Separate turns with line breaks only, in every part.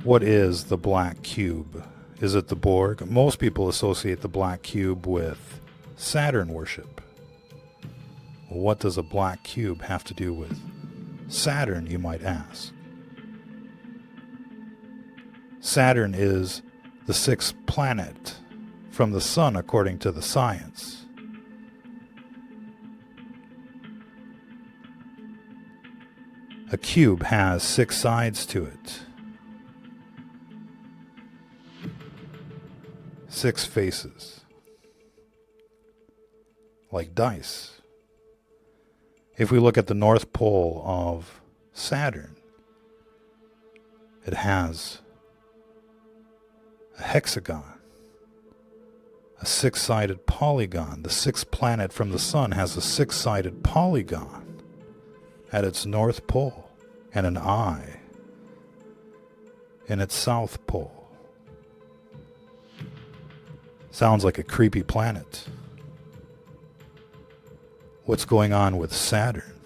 What is the black cube? Is it the Borg? Most people associate the black cube with Saturn worship. Well, what does a black cube have to do with Saturn, you might ask? Saturn is the sixth planet from the sun, according to the science. A cube has 6 sides to it. 6 faces. Like dice. If we look at the North Pole of Saturn, it has a hexagon, a 6-sided polygon. The 6th planet from the sun has a 6-sided polygon at its North Pole and an eye in its South Pole. Sounds like a creepy planet. What's going on with Saturn?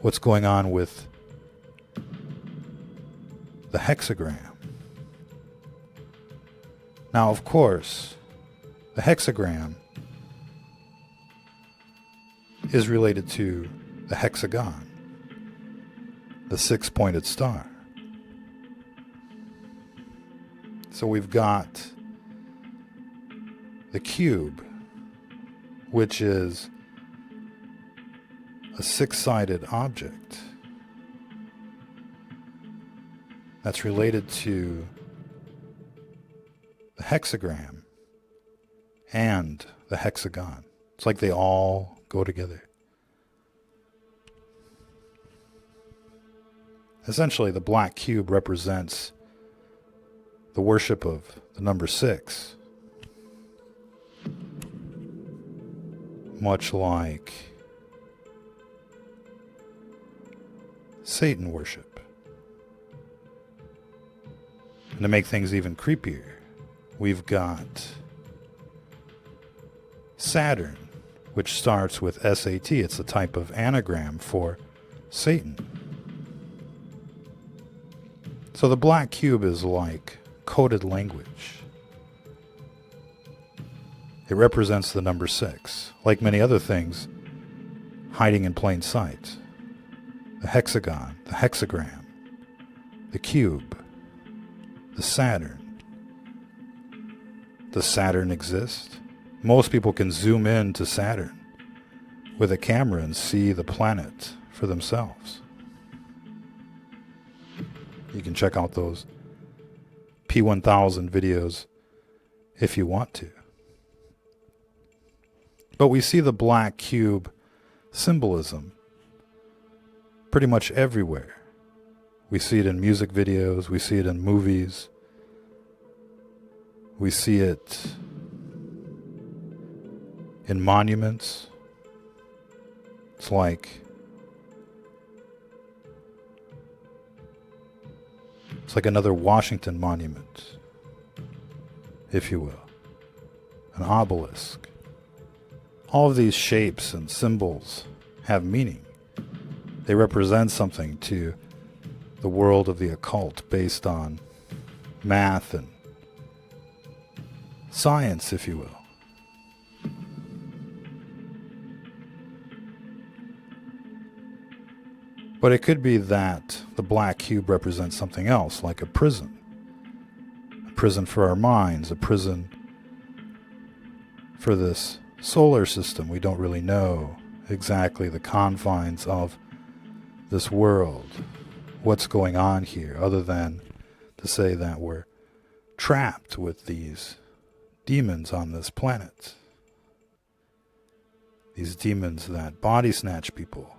What's going on with the hexagram? Now, of course, the hexagram is related to the hexagon, the 6-pointed star. So we've got the cube, which is a 6-sided object that's related to the hexagram and the hexagon. It's like they all go together. Essentially, the black cube represents the worship of the number 6. Much like Satan worship. And to make things even creepier, we've got Saturn, which starts with SAT. It's a type of anagram for Satan. So the black cube is like coded language. It represents the number 6, like many other things hiding in plain sight. The hexagon, the hexagram, the cube, the Saturn. Does Saturn exist? Most people can zoom in to Saturn with a camera and see the planet for themselves. You can check out those P1000 videos if you want to. But we see the black cube symbolism pretty much everywhere. We see it in music videos, we see it in movies, we see it in monuments. It's like another Washington monument, if you will, an obelisk. All of these shapes and symbols have meaning. They represent something to the world of the occult based on math and science, if you will. But it could be that the black cube represents something else, like a prison. A prison for our minds, a prison for this solar system. We don't really know exactly the confines of this world, what's going on here, other than to say that we're trapped with these demons on this planet. These demons that body snatch people,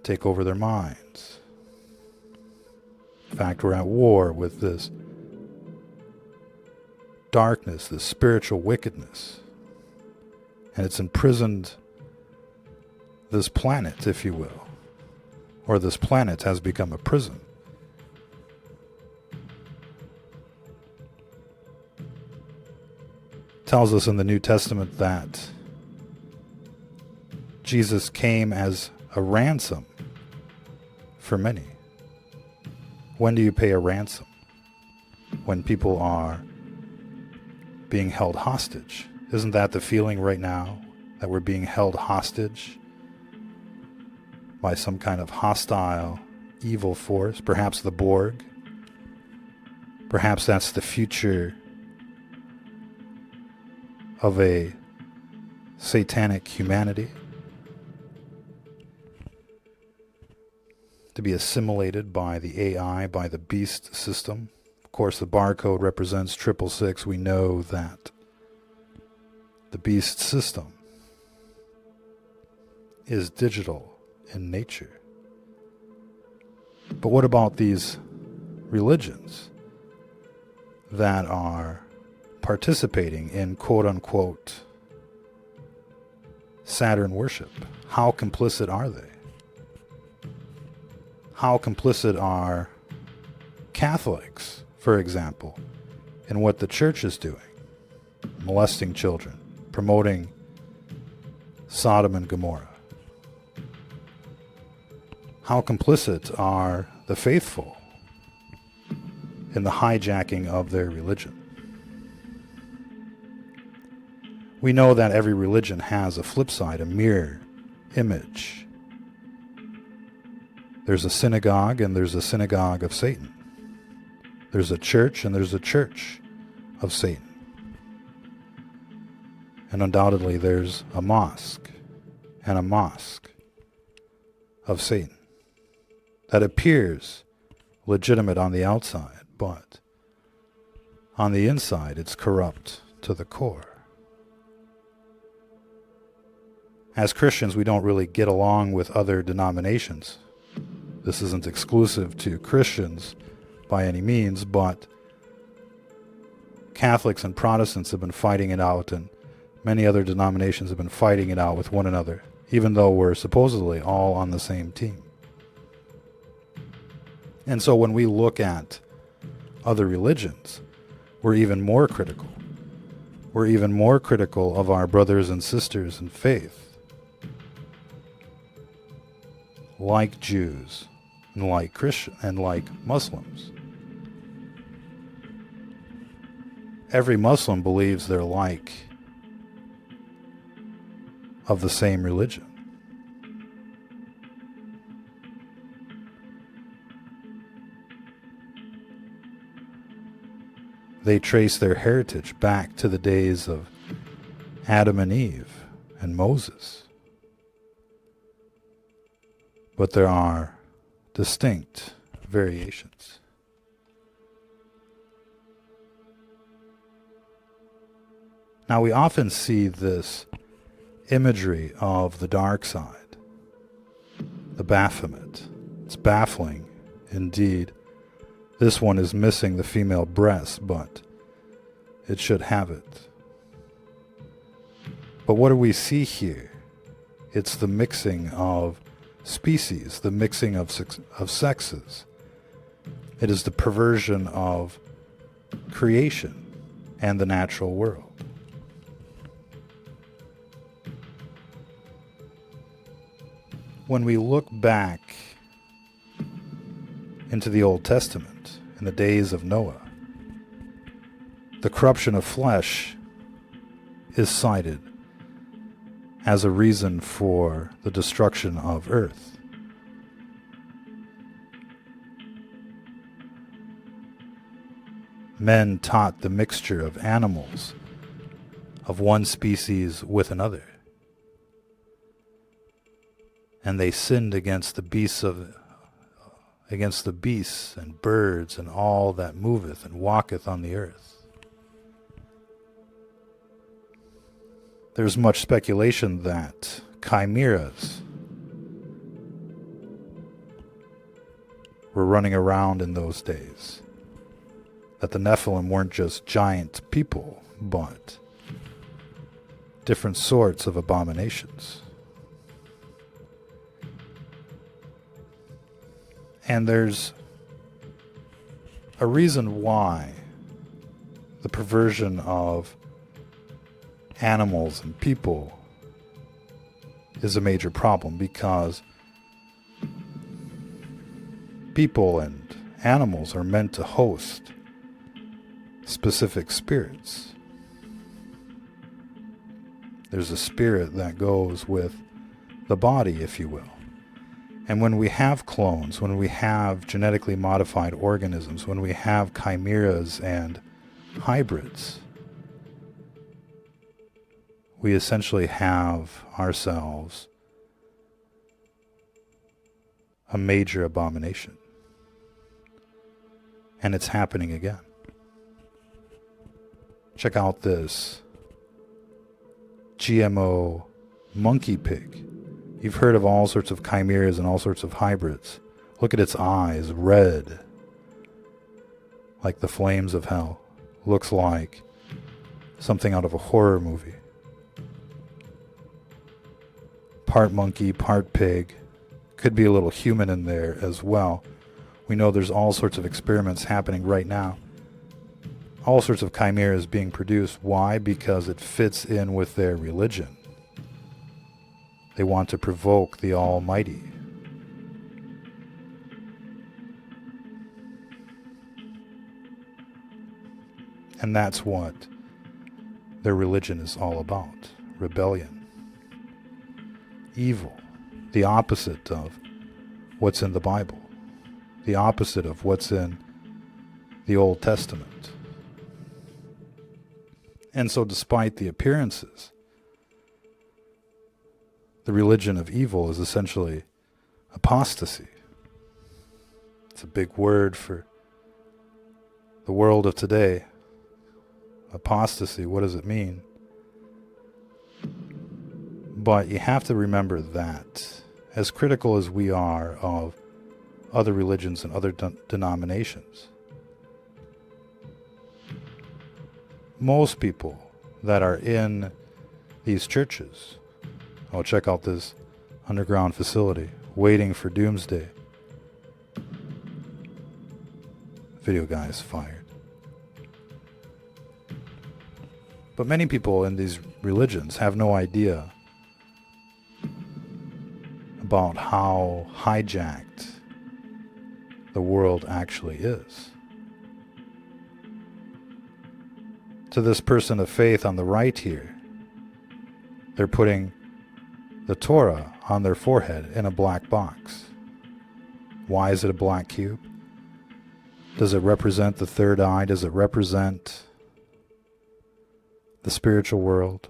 take over their minds. In fact, we're at war with this darkness, this spiritual wickedness, and it's imprisoned this planet, if you will, or this planet has become a prison. It tells us in the New Testament that Jesus came as a ransom for many. When do you pay a ransom? When people are being held hostage. Isn't that the feeling right now? That we're being held hostage by some kind of hostile, evil force? Perhaps the Borg? Perhaps that's the future of a satanic humanity? To be assimilated by the AI, by the beast system. Of course, the barcode represents 666. We know that the beast system is digital in nature. But what about these religions that are participating in quote-unquote Saturn worship? How complicit are they? How complicit are Catholics, for example, in what the church is doing? Molesting children, promoting Sodom and Gomorrah. How complicit are the faithful in the hijacking of their religion? We know that every religion has a flip side, a mirror image. There's a synagogue and there's a synagogue of Satan. There's a church and there's a church of Satan. And undoubtedly there's a mosque and a mosque of Satan that appears legitimate on the outside, but on the inside it's corrupt to the core. As Christians, we don't really get along with other denominations. This isn't exclusive to Christians by any means, but Catholics and Protestants have been fighting it out, and many other denominations have been fighting it out with one another, even though we're supposedly all on the same team. And so when we look at other religions, we're even more critical. We're even more critical of our brothers and sisters in faith, like Jews and like Christians and like Muslims. Every Muslim believes they're like of the same religion. They trace their heritage back to the days of Adam and Eve and Moses. But there are distinct variations. Now we often see this imagery of the dark side, the Baphomet. It's baffling indeed. This one is missing the female breast, but it should have it. But what do we see here? It's the mixing of species, the mixing of sexes. It is the perversion of creation and the natural world. When we look back into the Old Testament, in the days of Noah, the corruption of flesh is cited as a reason for the destruction of earth. Men taught the mixture of animals of one species with another, and they sinned against the beasts and birds and all that moveth and walketh on the earth. There's much speculation that chimeras were running around in those days, that the Nephilim weren't just giant people, but different sorts of abominations. And there's a reason why the perversion of animals and people is a major problem, because people and animals are meant to host specific spirits. There's a spirit that goes with the body, if you will. And when we have clones, when we have genetically modified organisms, when we have chimeras and hybrids, we essentially have ourselves a major abomination. And it's happening again. Check out this GMO monkey pig. You've heard of all sorts of chimeras and all sorts of hybrids. Look at its eyes, red, like the flames of hell. Looks like something out of a horror movie. Part monkey, part pig. Could be a little human in there as well. We know there's all sorts of experiments happening right now. All sorts of chimeras being produced. Why? Because it fits in with their religion. They want to provoke the Almighty. And that's what their religion is all about. Rebellion. Evil. The opposite of what's in the Bible. The opposite of what's in the Old Testament. And so despite the appearances, the religion of evil is essentially apostasy. It's a big word for the world of today. Apostasy, what does it mean? But you have to remember that, as critical as we are of other religions and other denominations, most people that are in these churches, oh, check out this underground facility, waiting for doomsday. Video guy is fired. But many people in these religions have no idea about how hijacked the world actually is. To this person of faith on the right here, they're putting the Torah on their forehead in a black box. Why is it a black cube? Does it represent the third eye? Does it represent the spiritual world?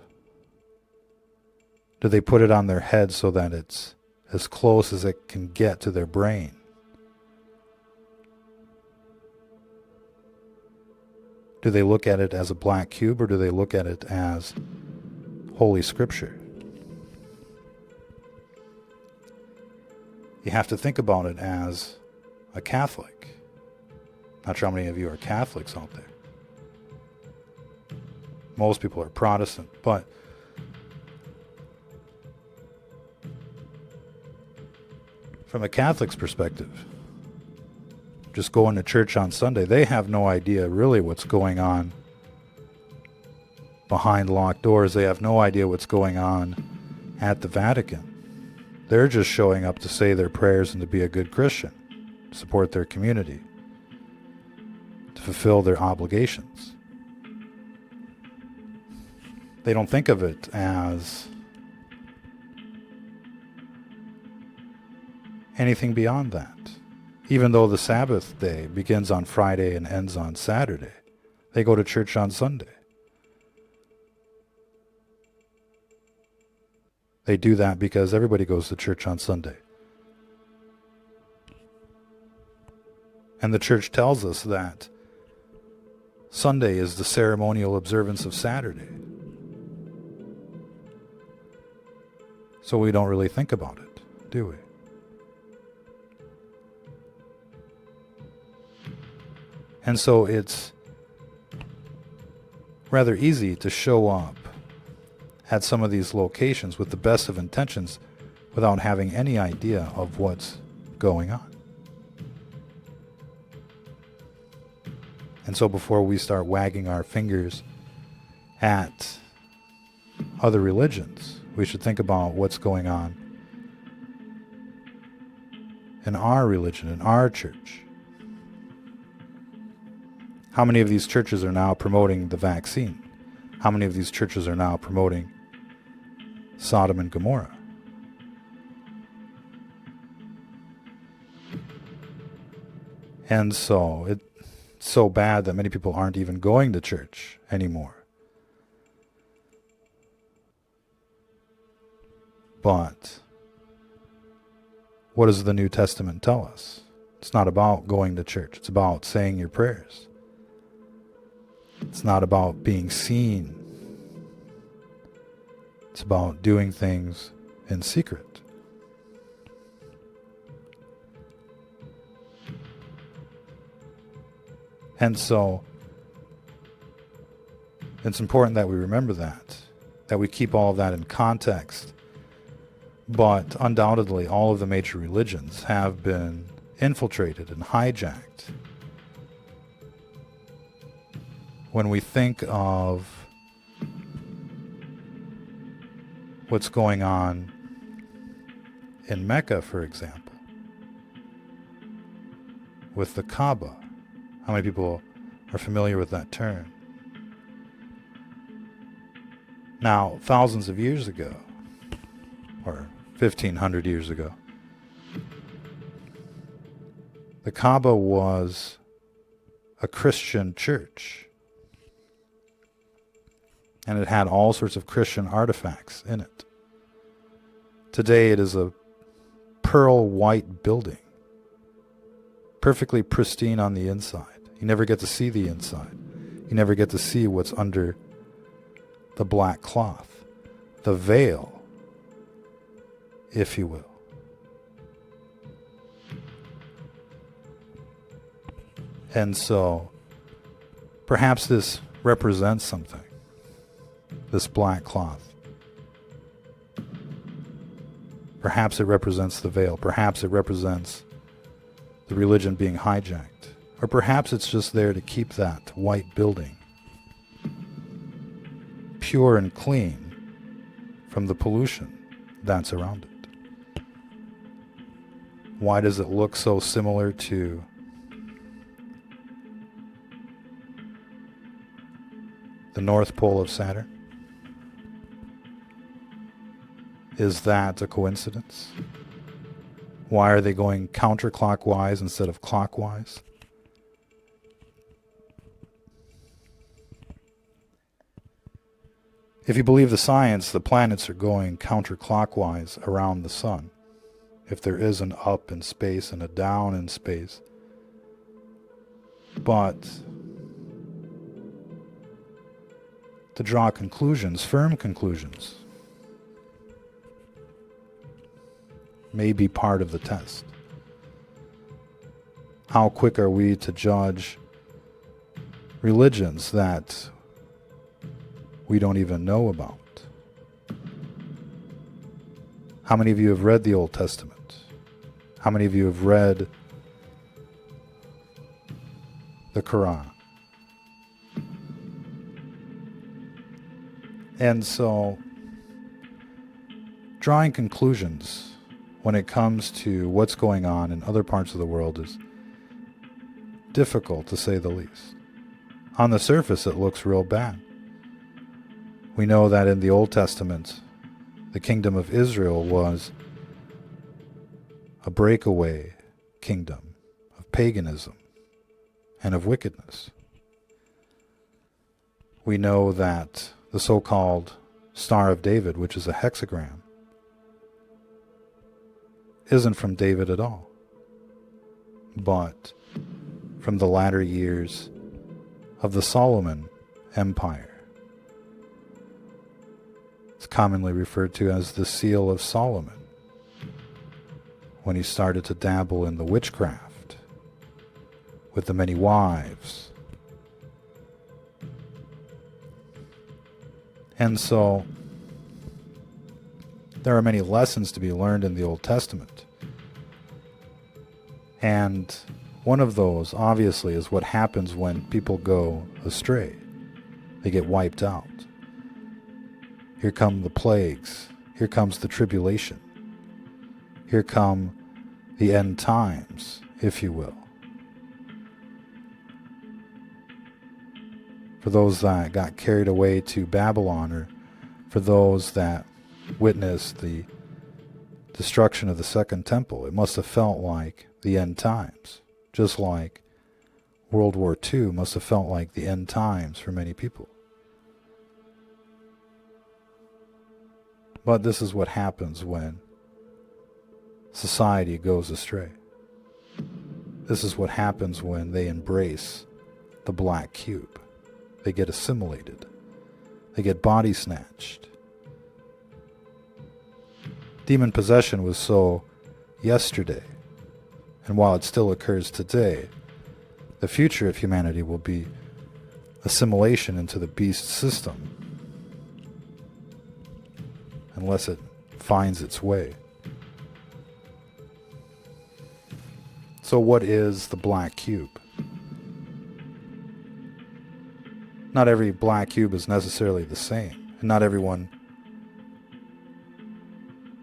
Do they put it on their head so that it's as close as it can get to their brain? Do they look at it as a black cube, or do they look at it as Holy Scripture? You have to think about it as a Catholic. Not sure how many of you are Catholics out there. Most people are Protestant, but from a Catholic's perspective, just going to church on Sunday, they have no idea really what's going on behind locked doors. They have no idea what's going on at the Vatican. They're just showing up to say their prayers and to be a good Christian, support their community, to fulfill their obligations. They don't think of it as anything beyond that. Even though the Sabbath day begins on Friday and ends on Saturday, they go to church on Sunday. They do that because everybody goes to church on Sunday. And the church tells us that Sunday is the ceremonial observance of Saturday. So we don't really think about it, do we? And so it's rather easy to show up at some of these locations with the best of intentions without having any idea of what's going on. And so before we start wagging our fingers at other religions, we should think about what's going on in our religion, in our church? How many of these churches are now promoting the vaccine? How many of these churches are now promoting Sodom and Gomorrah? And so it's so bad that many people aren't even going to church anymore. But what does the New Testament tell us? It's not about going to church. It's about saying your prayers. It's not about being seen. It's about doing things in secret. And so it's important that we remember that we keep all of that in context. But undoubtedly, all of the major religions have been infiltrated and hijacked. When we think of what's going on in Mecca, for example, with the Kaaba, how many people are familiar with that term? Now, thousands of years ago, or 1,500 years ago, the Kaaba was a Christian church. And it had all sorts of Christian artifacts in it. Today it is a pearl white building, perfectly pristine on the inside. You never get to see the inside. You never get to see what's under the black cloth, the veil, if you will. And so, perhaps this represents something, this black cloth. Perhaps it represents the veil. Perhaps it represents the religion being hijacked. Or perhaps it's just there to keep that white building pure and clean from the pollution that's around it. Why does it look so similar to the North Pole of Saturn? Is that a coincidence? Why are they going counterclockwise instead of clockwise? If you believe the science, the planets are going counterclockwise around the sun. If there is an up in space and a down in space. But to draw conclusions, firm conclusions, may be part of the test. How quick are we to judge religions that we don't even know about? How many of you have read the Old Testament? How many of you have read the Quran? And so, drawing conclusions when it comes to what's going on in other parts of the world is difficult, to say the least. On the surface, it looks real bad. We know that in the Old Testament, the kingdom of Israel was a breakaway kingdom of paganism and of wickedness. We know that the so-called Star of David, which is a hexagram, isn't from David at all, but from the latter years of the Solomon Empire. It's commonly referred to as the Seal of Solomon, when he started to dabble in the witchcraft with the many wives. And so, there are many lessons to be learned in the Old Testament. And one of those, obviously, is what happens when people go astray. They get wiped out. Here come the plagues. Here comes the tribulation. Here come the end times, if you will. For those that got carried away to Babylon, or for those that witnessed the destruction of the Second Temple, it must have felt like the end times, just like World War II must have felt like the end times for many people. But this is what happens when society goes astray. This is what happens when they embrace the black cube. They get assimilated. They get body snatched. Demon possession was so yesterday, and while it still occurs today, the future of humanity will be assimilation into the beast system, unless it finds its way. So what is the black cube? Not every black cube is necessarily the same, and not everyone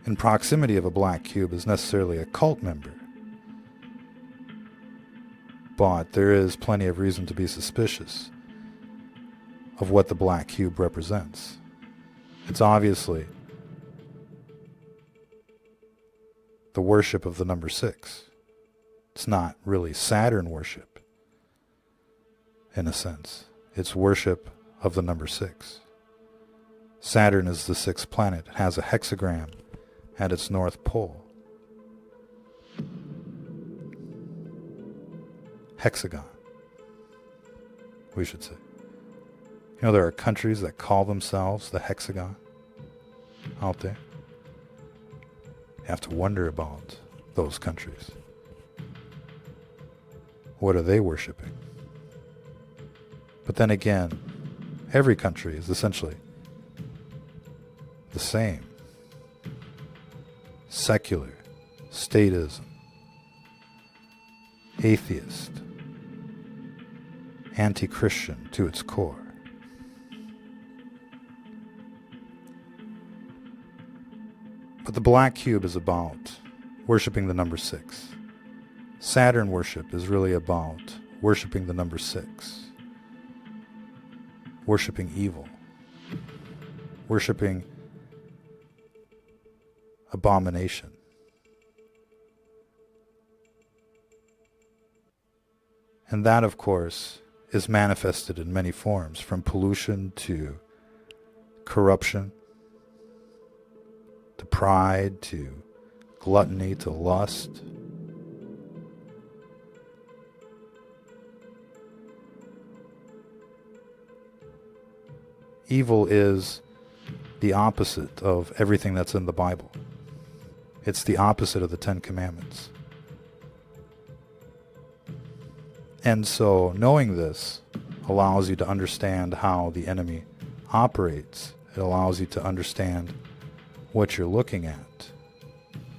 in proximity of a black cube is necessarily a cult member. But there is plenty of reason to be suspicious of what the black cube represents. It's obviously the worship of the number 6. It's not really Saturn worship, in a sense. It's worship of the number 6. Saturn is the 6th planet. It has a hexagram at its north pole. Hexagon, we should say. You know, there are countries that call themselves the hexagon out there. You have to wonder about those countries. What are they worshiping? But then again, every country is essentially the same. Secular, statism, atheist, anti-Christian to its core. But the black cube is about worshiping the number 6. Saturn worship is really about worshiping the number 6. Worshipping evil. Worshipping abomination. And that, of course, is manifested in many forms, from pollution to corruption, to pride, to gluttony, to lust. Evil is the opposite of everything that's in the Bible. It's the opposite of the 10 Commandments. And so knowing this allows you to understand how the enemy operates. It allows you to understand what you're looking at.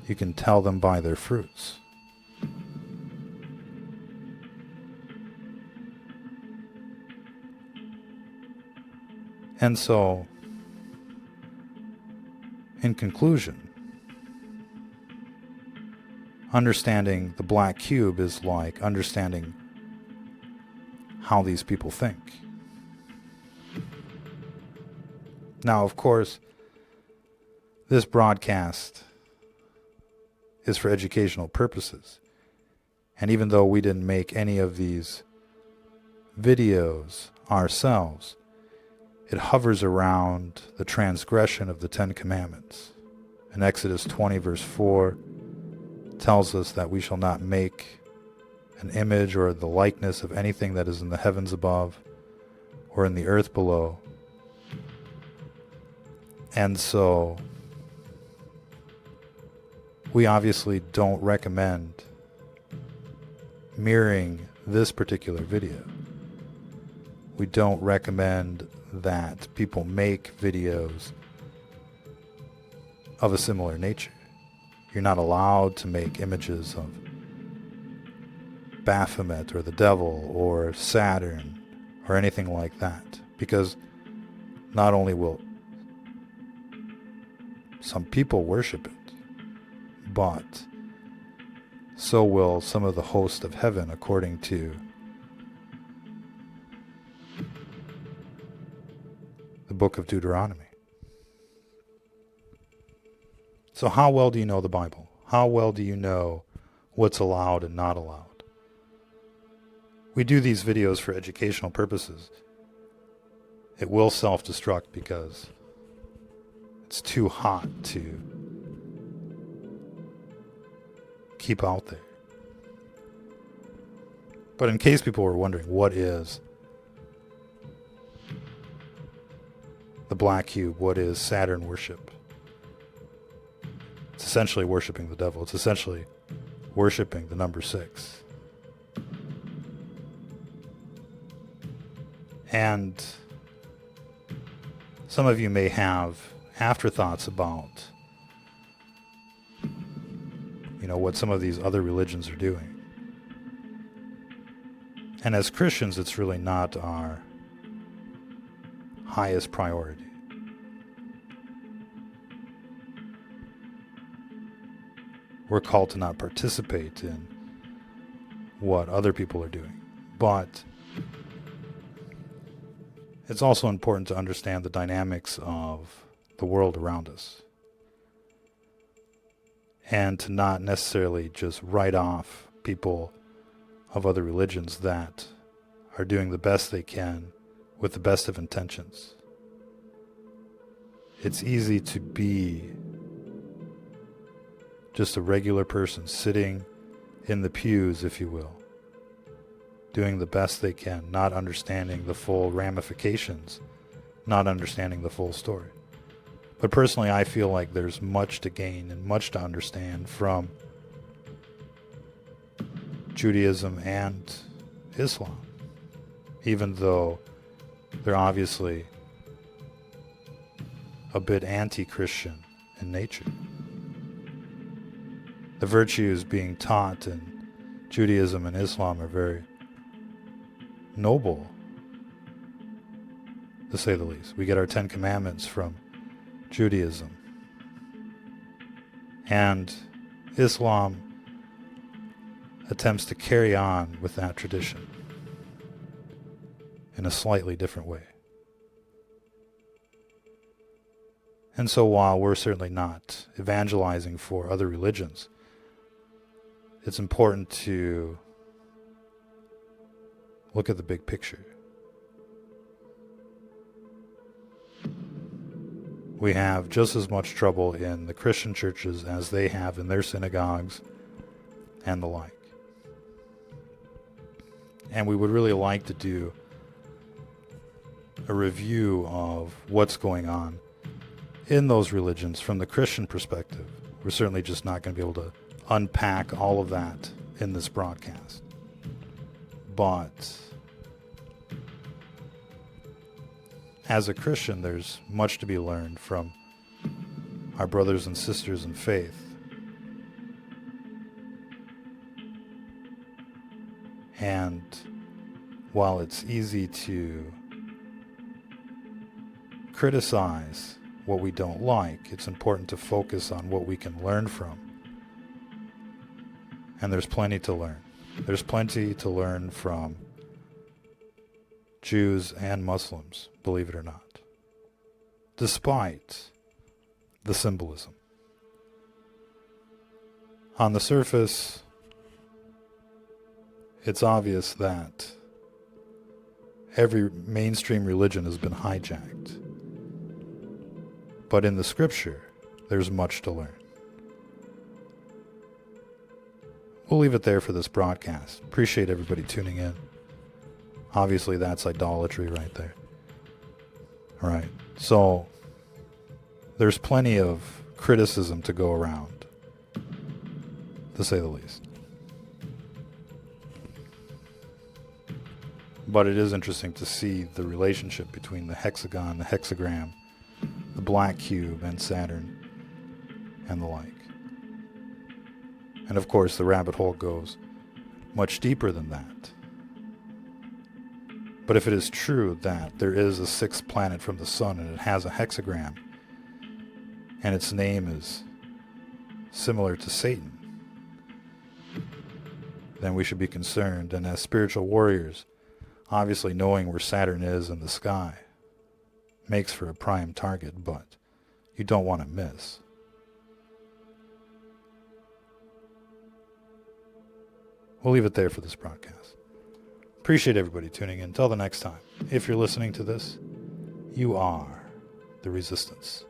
You can tell them by their fruits. And so, in conclusion, understanding the black cube is like understanding how these people think. Now, of course, this broadcast is for educational purposes. And even though we didn't make any of these videos ourselves, it hovers around the transgression of the 10 Commandments. In Exodus 20 verse 4 tells us that we shall not make an image or the likeness of anything that is in the heavens above or in the earth below. And so we obviously don't recommend mirroring this particular video. We don't recommend that people make videos of a similar nature. You're not allowed to make images of Baphomet or the devil or Saturn or anything like that, because not only will some people worship it, but so will some of the host of heaven, according to the book of Deuteronomy. So how well do you know the Bible? How well do you know what's allowed and not allowed? We do these videos for educational purposes. It will self-destruct because it's too hot to keep out there. But in case people were wondering, what is the black cube? What is Saturn worship? It's essentially worshiping the devil. It's essentially worshiping the number 6. And some of you may have afterthoughts about, what some of these other religions are doing. And as Christians, it's really not our highest priority. We're called to not participate in what other people are doing. But it's also important to understand the dynamics of the world around us. And to not necessarily just write off people of other religions that are doing the best they can with the best of intentions. It's easy to be just a regular person sitting in the pews, if you will, doing the best they can, not understanding the full ramifications, not understanding the full story. But personally, I feel like there's much to gain and much to understand from Judaism and Islam, even though they're obviously a bit anti-Christian in nature. The virtues being taught in Judaism and Islam are very noble, to say the least. We get our 10 Commandments from Judaism. And Islam attempts to carry on with that tradition in a slightly different way. And so while we're certainly not evangelizing for other religions, it's important to look at the big picture. We have just as much trouble in the Christian churches as they have in their synagogues and the like. And we would really like to do a review of what's going on in those religions from the Christian perspective. We're certainly just not going to be able to unpack all of that in this broadcast. But as a Christian, there's much to be learned from our brothers and sisters in faith. And while it's easy to criticize what we don't like, it's important to focus on what we can learn from. And there's plenty to learn. There's plenty to learn from Jews and Muslims, believe it or not, despite the symbolism. On the surface, it's obvious that every mainstream religion has been hijacked. But in the scripture, there's much to learn. We'll leave it there for this broadcast. Appreciate everybody tuning in. Obviously, that's idolatry right there. All right. So, there's plenty of criticism to go around, to say the least. But it is interesting to see the relationship between the hexagon, the hexagram, the black cube, and Saturn, and the like. And of course, the rabbit hole goes much deeper than that. But if it is true that there is a sixth planet from the sun and it has a hexagram, and its name is similar to Satan, then we should be concerned. And as spiritual warriors, obviously knowing where Saturn is in the sky makes for a prime target, but you don't want to miss. We'll leave it there for this broadcast. Appreciate everybody tuning in. Until the next time, if you're listening to this, you are the resistance.